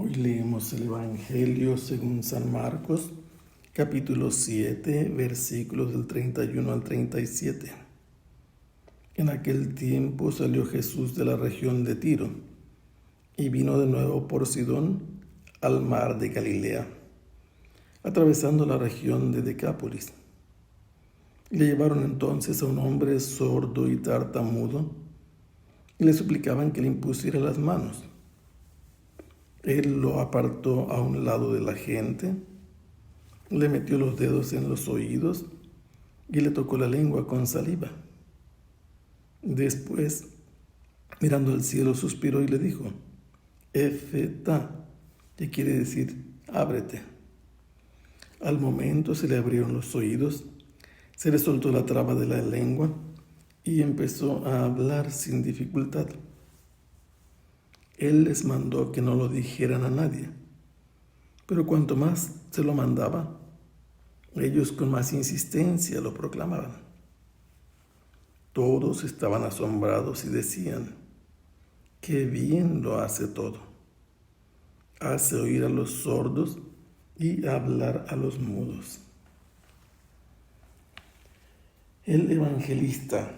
Hoy leemos el Evangelio según San Marcos, capítulo 7, versículos del 31 al 37. En aquel tiempo salió Jesús de la región de Tiro y vino de nuevo por Sidón al mar de Galilea, atravesando la región de Decápolis. Le llevaron entonces a un hombre sordo y tartamudo y le suplicaban que le impusiera las manos. Él lo apartó a un lado de la gente, le metió los dedos en los oídos y le tocó la lengua con saliva. Después, mirando al cielo, suspiró y le dijo: Efetá, que quiere decir ábrete. Al momento se le abrieron los oídos, se le soltó la traba de la lengua y empezó a hablar sin dificultad. Él les mandó que no lo dijeran a nadie, pero cuanto más se lo mandaba, ellos con más insistencia lo proclamaban. Todos estaban asombrados y decían: ¡qué bien lo hace todo! Hace oír a los sordos y hablar a los mudos. El evangelista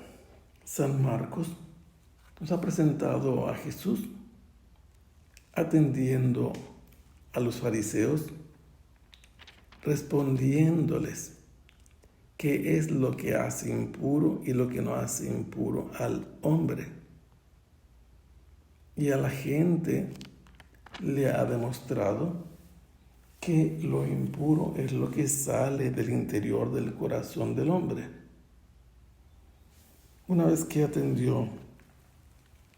San Marcos nos ha presentado a Jesús atendiendo a los fariseos, respondiéndoles qué es lo que hace impuro y lo que no hace impuro al hombre. Y a la gente le ha demostrado que lo impuro es lo que sale del interior del corazón del hombre. Una vez que atendió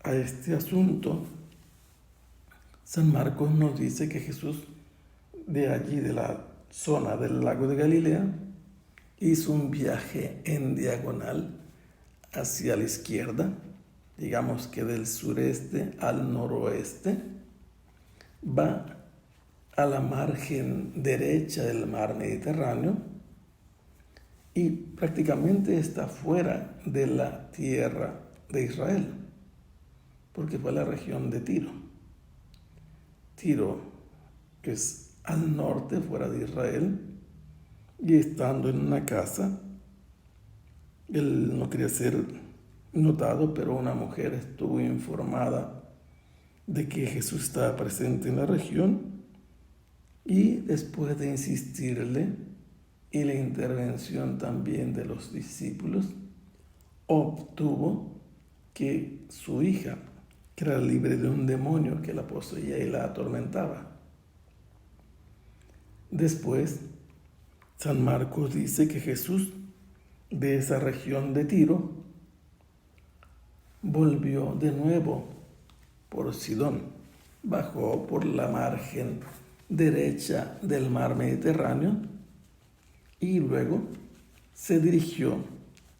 a este asunto, San Marcos nos dice que Jesús, de allí, de la zona del lago de Galilea, hizo un viaje en diagonal hacia la izquierda, digamos que del sureste al noroeste, va a la margen derecha del mar Mediterráneo y prácticamente está fuera de la tierra de Israel, porque fue a la región de Tiro. Tiro es al norte, fuera de Israel, y estando en una casa, él no quería ser notado, pero una mujer estuvo informada de que Jesús estaba presente en la región, y después de insistirle y la intervención también de los discípulos, obtuvo que su hija, que era libre de un demonio que la poseía y la atormentaba. Después, San Marcos dice que Jesús, de esa región de Tiro, volvió de nuevo por Sidón, bajó por la margen derecha del mar Mediterráneo y luego se dirigió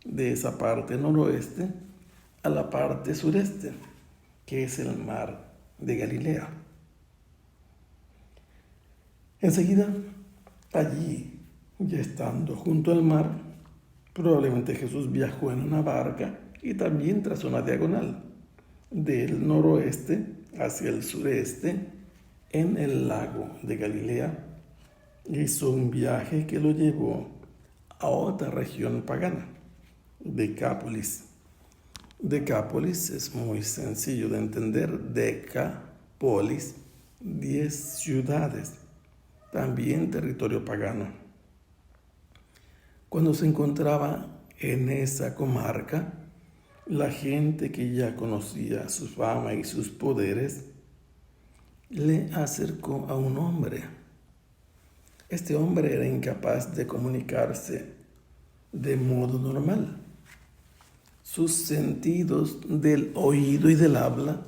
de esa parte noroeste a la parte sureste, que es el mar de Galilea. Enseguida, allí, ya estando junto al mar, probablemente Jesús viajó en una barca y también trazó una diagonal del noroeste hacia el sureste en el lago de Galilea. Hizo un viaje que lo llevó a otra región pagana, Decápolis. Decápolis es muy sencillo de entender. Decapolis, 10 ciudades, también territorio pagano. Cuando se encontraba en esa comarca, la gente que ya conocía su fama y sus poderes le acercó a un hombre. Este hombre era incapaz de comunicarse de modo normal. Sus sentidos del oído y del habla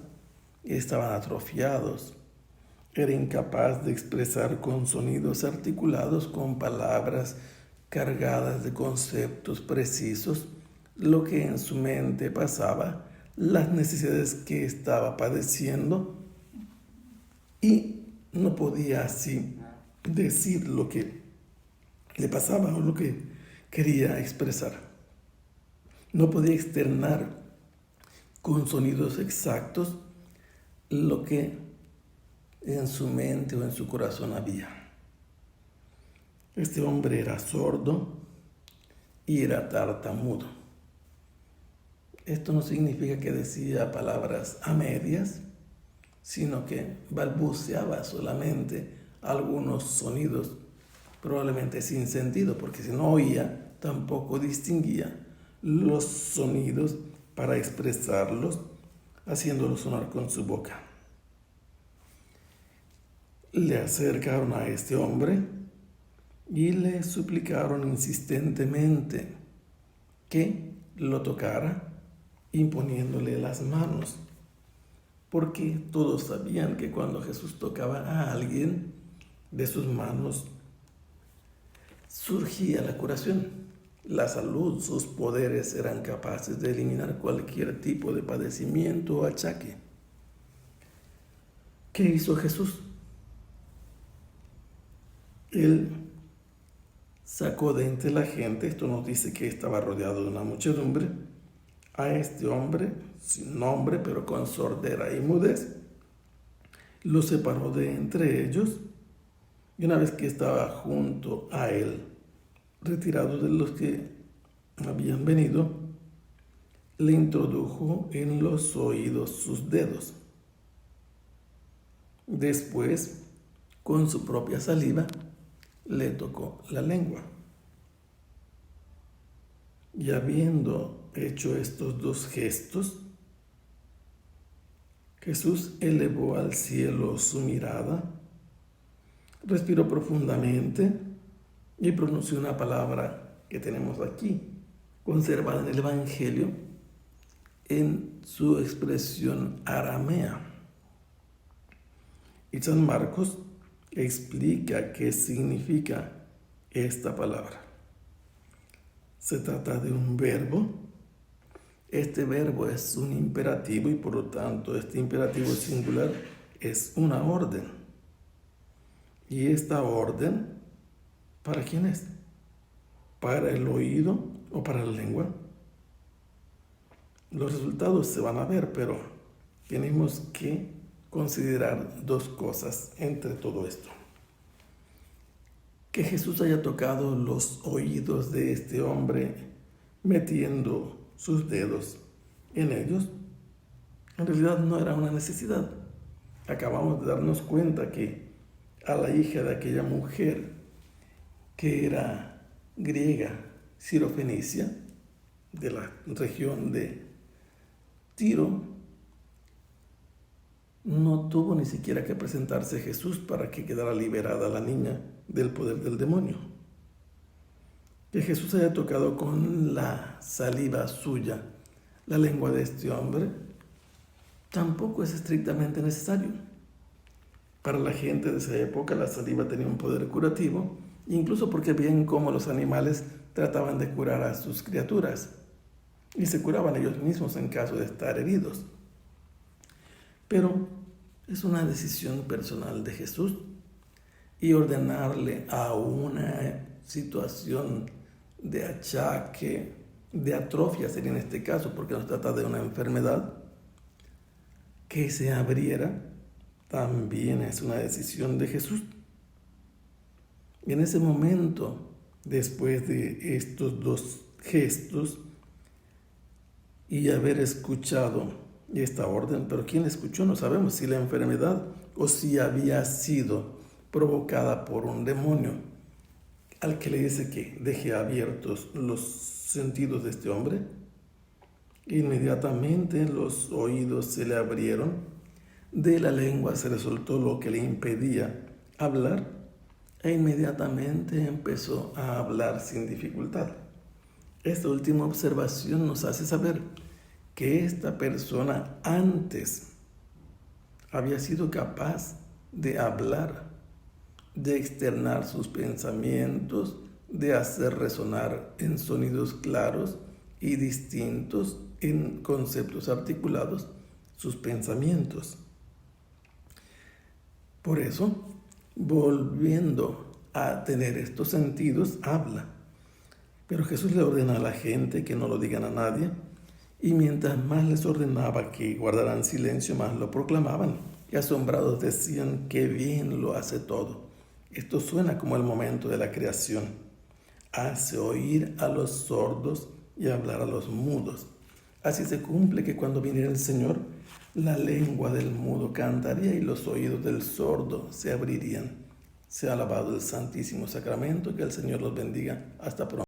estaban atrofiados. Era incapaz de expresar con sonidos articulados, con palabras cargadas de conceptos precisos, lo que en su mente pasaba, las necesidades que estaba padeciendo, y no podía así decir lo que le pasaba o lo que quería expresar. No podía externar con sonidos exactos lo que en su mente o en su corazón había. Este hombre era sordo y era tartamudo. Esto no significa que decía palabras a medias, sino que balbuceaba solamente algunos sonidos, probablemente sin sentido, porque si no oía, tampoco distinguía los sonidos para expresarlos, haciéndolos sonar con su boca. Le acercaron a este hombre y le suplicaron insistentemente que lo tocara, imponiéndole las manos, porque todos sabían que cuando Jesús tocaba a alguien, de sus manos surgía la curación, la salud. Sus poderes eran capaces de eliminar cualquier tipo de padecimiento o achaque. ¿Qué hizo Jesús? Él sacó de entre la gente, esto nos dice que estaba rodeado de una muchedumbre, a este hombre sin nombre pero con sordera y mudez, lo separó de entre ellos y una vez que estaba junto a él, retirado de los que habían venido, le introdujo en los oídos sus dedos. Después, con su propia saliva, le tocó la lengua. Y habiendo hecho estos dos gestos, Jesús elevó al cielo su mirada, respiró profundamente y pronunció una palabra que tenemos aquí, conservada en el Evangelio, en su expresión aramea. Y San Marcos explica qué significa esta palabra. Se trata de un verbo. Este verbo es un imperativo y por lo tanto este imperativo singular es una orden. Y esta orden, ¿para quién es? ¿Para el oído o para la lengua? Los resultados se van a ver, pero tenemos que considerar dos cosas entre todo esto. Que Jesús haya tocado los oídos de este hombre metiendo sus dedos en ellos, en realidad no era una necesidad. Acabamos de darnos cuenta que a la hija de aquella mujer que era griega, sirofenicia, de la región de Tiro, no tuvo ni siquiera que presentarse Jesús para que quedara liberada la niña del poder del demonio. Que Jesús haya tocado con la saliva suya la lengua de este hombre tampoco es estrictamente necesario. Para la gente de esa época la saliva tenía un poder curativo, incluso porque veían cómo los animales trataban de curar a sus criaturas y se curaban ellos mismos en caso de estar heridos. Pero es una decisión personal de Jesús y ordenarle a una situación de achaque, de atrofia sería en este caso, porque no se trata de una enfermedad, que se abriera, también es una decisión de Jesús. Y en ese momento, después de estos dos gestos y haber escuchado esta orden, pero ¿quién escuchó? No sabemos si la enfermedad o si había sido provocada por un demonio al que le dice que deje abiertos los sentidos de este hombre. Inmediatamente los oídos se le abrieron, de la lengua se le soltó lo que le impedía hablar e inmediatamente empezó a hablar sin dificultad. Esta última observación nos hace saber que esta persona antes había sido capaz de hablar, de externar sus pensamientos, de hacer resonar en sonidos claros y distintos, en conceptos articulados, sus pensamientos. Por eso, volviendo a tener estos sentidos, habla. Pero Jesús le ordena a la gente que no lo digan a nadie, y mientras más les ordenaba que guardaran silencio, más lo proclamaban. y asombrados decían: qué bien lo hace todo. Esto suena como el momento de la creación. Hace oír a los sordos y hablar a los mudos. Así se cumple que cuando viniera el Señor, la lengua del mudo cantaría y los oídos del sordo se abrirían. Sea alabado el Santísimo Sacramento, que el Señor los bendiga. Hasta pronto.